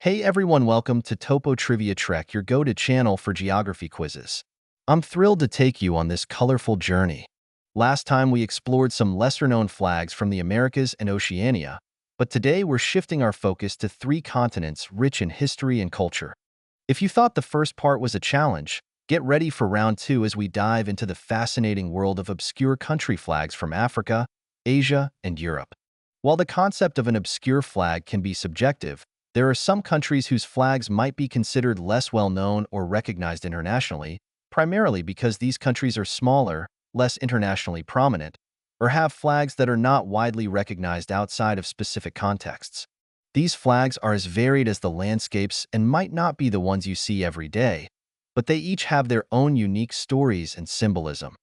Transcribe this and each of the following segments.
Hey everyone, welcome to Topo Trivia Trek, your go-to channel for geography quizzes. I'm thrilled to take you on this colorful journey. Last time we explored some lesser-known flags from the Americas and Oceania, but today we're shifting our focus to three continents rich in history and culture. If you thought the first part was a challenge, get ready for round two as we dive into the fascinating world of obscure country flags from Africa, Asia, and Europe. While the concept of an obscure flag can be subjective, there are some countries whose flags might be considered less well-known or recognized internationally, primarily because these countries are smaller, less internationally prominent, or have flags that are not widely recognized outside of specific contexts. These flags are as varied as the landscapes and might not be the ones you see every day, but they each have their own unique stories and symbolism.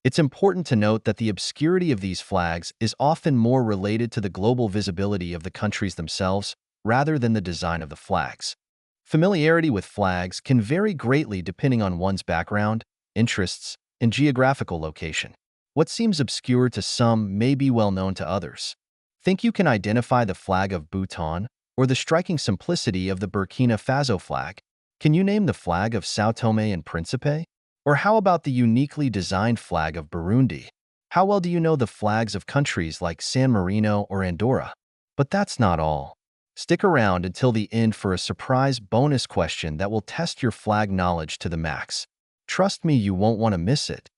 It's important to note that the obscurity of these flags is often more related to the global visibility of the countries themselves rather than the design of the flags. Familiarity with flags can vary greatly depending on one's background, interests, and geographical location. What seems obscure to some may be well known to others. Think you can identify the flag of Bhutan or the striking simplicity of the Burkina Faso flag? Can you name the flag of São Tomé and Príncipe? Or how about the uniquely designed flag of Burundi? How well do you know the flags of countries like San Marino or Andorra? But that's not all. Stick around until the end for a surprise bonus question that will test your flag knowledge to the max. Trust me, you won't want to miss it.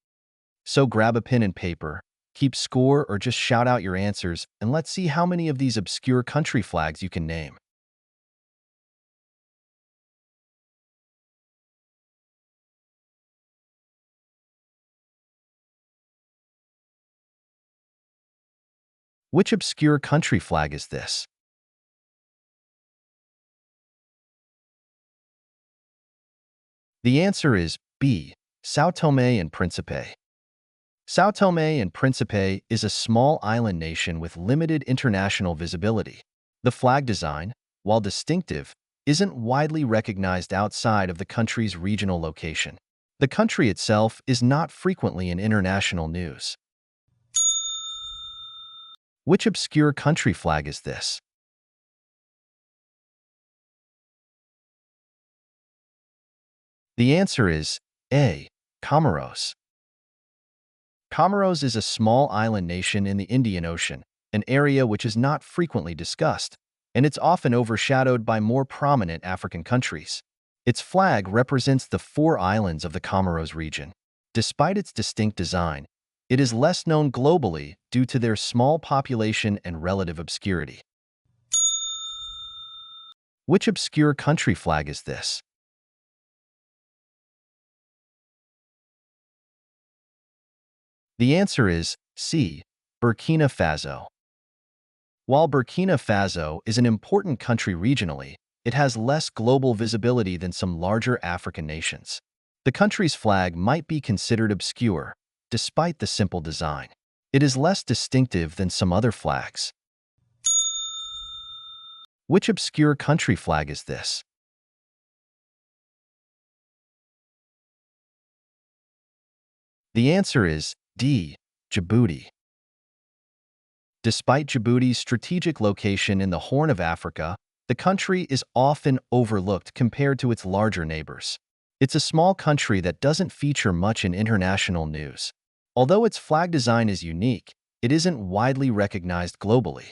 So grab a pen and paper, keep score, or just shout out your answers, and let's see how many of these obscure country flags you can name. Which obscure country flag is this? The answer is B. São Tomé and Príncipe. São Tomé and Príncipe is a small island nation with limited international visibility. The flag design, while distinctive, isn't widely recognized outside of the country's regional location. The country itself is not frequently in international news. Which obscure country flag is this? The answer is A. Comoros. Comoros is a small island nation in the Indian Ocean, an area which is not frequently discussed, and it's often overshadowed by more prominent African countries. Its flag represents the four islands of the Comoros region. Despite its distinct design, it is less known globally due to their small population and relative obscurity. Which obscure country flag is this? The answer is C. Burkina Faso. While Burkina Faso is an important country regionally, it has less global visibility than some larger African nations. The country's flag might be considered obscure, despite the simple design. It is less distinctive than some other flags. Which obscure country flag is this? The answer is D. Djibouti. Despite Djibouti's strategic location in the Horn of Africa, the country is often overlooked compared to its larger neighbors. It's a small country that doesn't feature much in international news. Although its flag design is unique, it isn't widely recognized globally.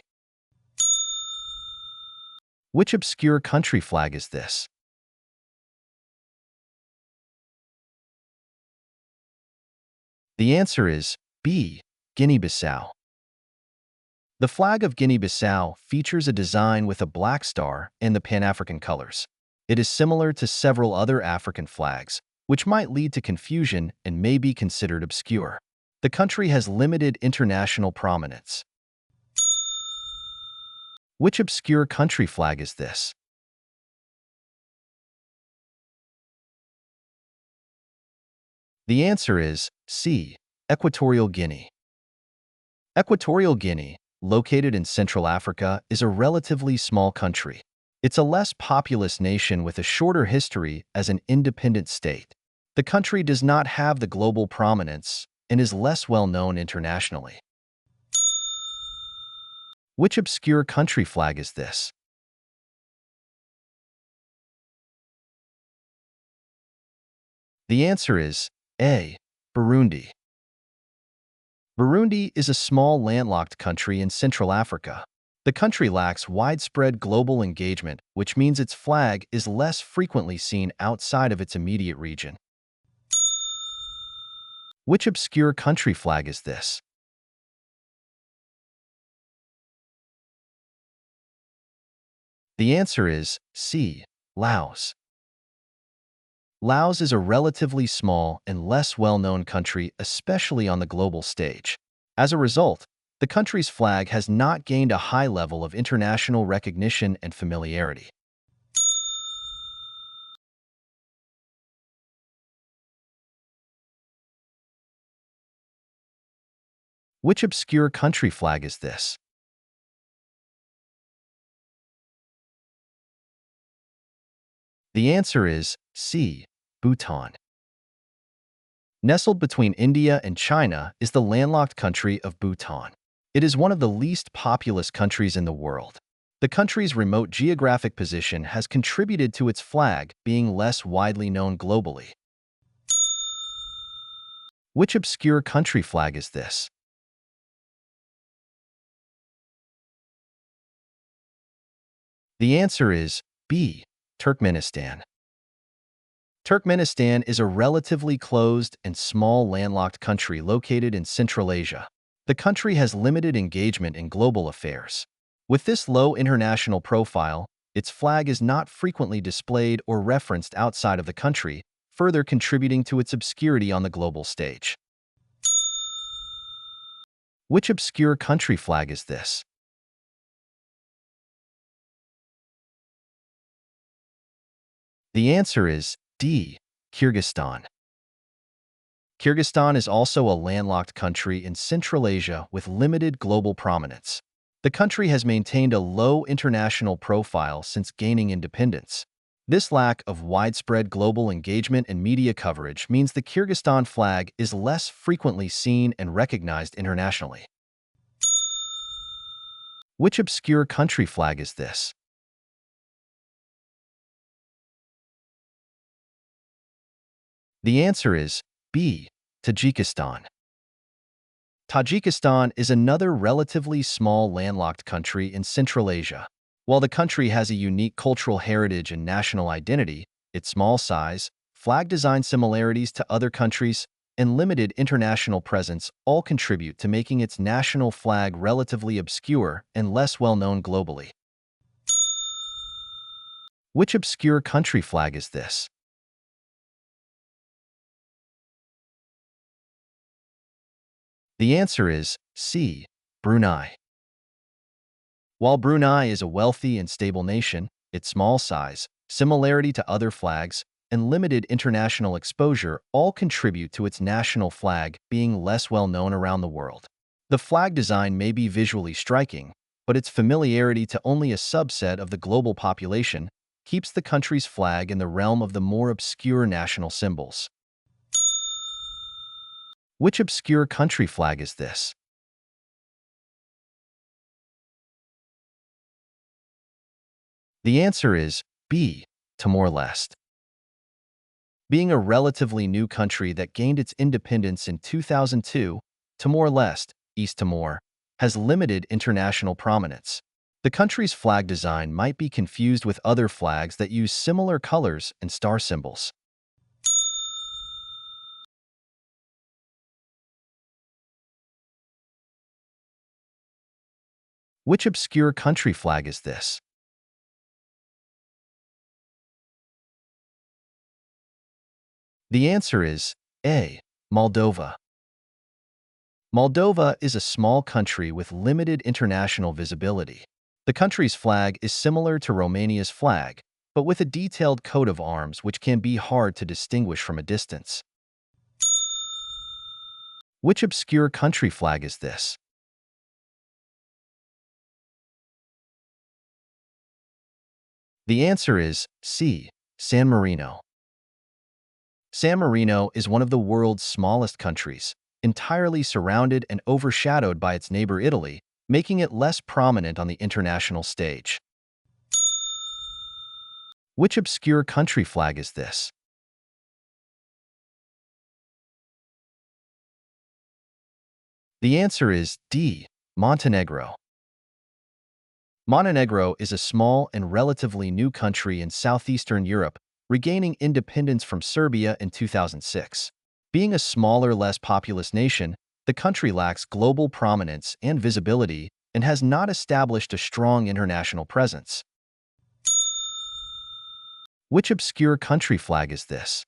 Which obscure country flag is this? The answer is B. Guinea-Bissau. The flag of Guinea-Bissau features a design with a black star and the Pan-African colors. It is similar to several other African flags, which might lead to confusion and may be considered obscure. The country has limited international prominence. Which obscure country flag is this? The answer is C. Equatorial Guinea. Equatorial Guinea, located in Central Africa, is a relatively small country. It's a less populous nation with a shorter history as an independent state. The country does not have the global prominence and is less well known internationally. Which obscure country flag is this? The answer is A. Burundi. Burundi is a small landlocked country in Central Africa. The country lacks widespread global engagement, which means its flag is less frequently seen outside of its immediate region. Which obscure country flag is this? The answer is C. Laos. Laos is a relatively small and less well-known country, especially on the global stage. As a result, the country's flag has not gained a high level of international recognition and familiarity. Which obscure country flag is this? The answer is C. Bhutan. Nestled between India and China is the landlocked country of Bhutan. It is one of the least populous countries in the world. The country's remote geographic position has contributed to its flag being less widely known globally. Which obscure country flag is this? The answer is B. Turkmenistan. Turkmenistan is a relatively closed and small landlocked country located in Central Asia. The country has limited engagement in global affairs. With this low international profile, its flag is not frequently displayed or referenced outside of the country, further contributing to its obscurity on the global stage. Which obscure country flag is this? The answer is D. Kyrgyzstan. Kyrgyzstan is also a landlocked country in Central Asia with limited global prominence. The country has maintained a low international profile since gaining independence. This lack of widespread global engagement and media coverage means the Kyrgyzstan flag is less frequently seen and recognized internationally. Which obscure country flag is this? The answer is B. Tajikistan. Tajikistan is another relatively small landlocked country in Central Asia. While the country has a unique cultural heritage and national identity, its small size, flag design similarities to other countries, and limited international presence all contribute to making its national flag relatively obscure and less well-known globally. Which obscure country flag is this? The answer is C. Brunei. While Brunei is a wealthy and stable nation, its small size, similarity to other flags, and limited international exposure all contribute to its national flag being less well known around the world. The flag design may be visually striking, but its familiarity to only a subset of the global population keeps the country's flag in the realm of the more obscure national symbols. Which obscure country flag is this? The answer is B. Timor-Leste. Being a relatively new country that gained its independence in 2002, Timor-Leste, East Timor, has limited international prominence. The country's flag design might be confused with other flags that use similar colors and star symbols. Which obscure country flag is this? The answer is A. Moldova. Moldova is a small country with limited international visibility. The country's flag is similar to Romania's flag, but with a detailed coat of arms which can be hard to distinguish from a distance. Which obscure country flag is this? The answer is C. San Marino. San Marino is one of the world's smallest countries, entirely surrounded and overshadowed by its neighbor Italy, making it less prominent on the international stage. Which obscure country flag is this? The answer is D. Montenegro. Montenegro is a small and relatively new country in southeastern Europe, regaining independence from Serbia in 2006. Being a smaller, less populous nation, the country lacks global prominence and visibility and has not established a strong international presence. Which obscure country flag is this?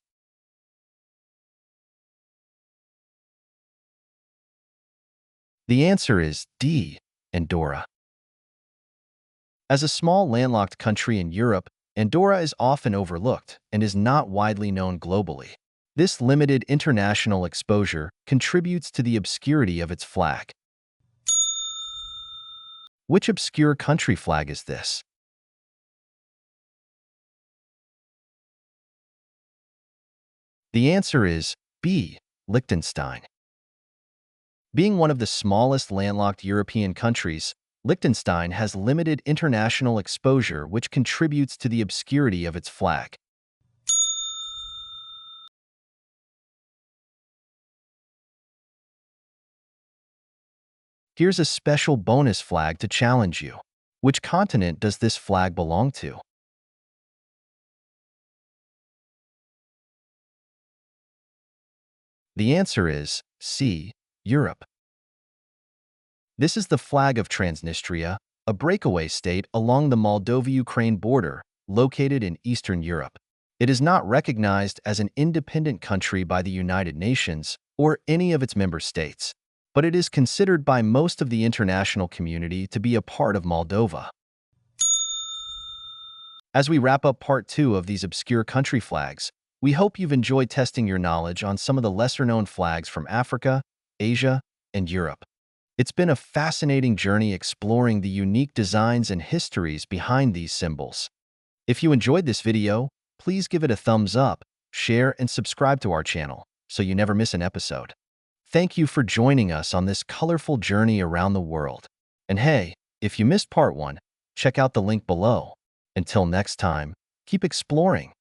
The answer is D. Andorra. As a small landlocked country in Europe, Andorra is often overlooked and is not widely known globally. This limited international exposure contributes to the obscurity of its flag. Which obscure country flag is this? The answer is B. Liechtenstein. Being one of the smallest landlocked European countries, Liechtenstein has limited international exposure, which contributes to the obscurity of its flag. Here's a special bonus flag to challenge you. Which continent does this flag belong to? The answer is C. Europe. This is the flag of Transnistria, a breakaway state along the Moldova-Ukraine border, located in Eastern Europe. It is not recognized as an independent country by the United Nations or any of its member states, but it is considered by most of the international community to be a part of Moldova. As we wrap up part 2 of these obscure country flags, we hope you've enjoyed testing your knowledge on some of the lesser-known flags from Africa, Asia, and Europe. It's been a fascinating journey exploring the unique designs and histories behind these symbols. If you enjoyed this video, please give it a thumbs up, share, and subscribe to our channel so you never miss an episode. Thank you for joining us on this colorful journey around the world. And hey, if you missed part 1, check out the link below. Until next time, keep exploring.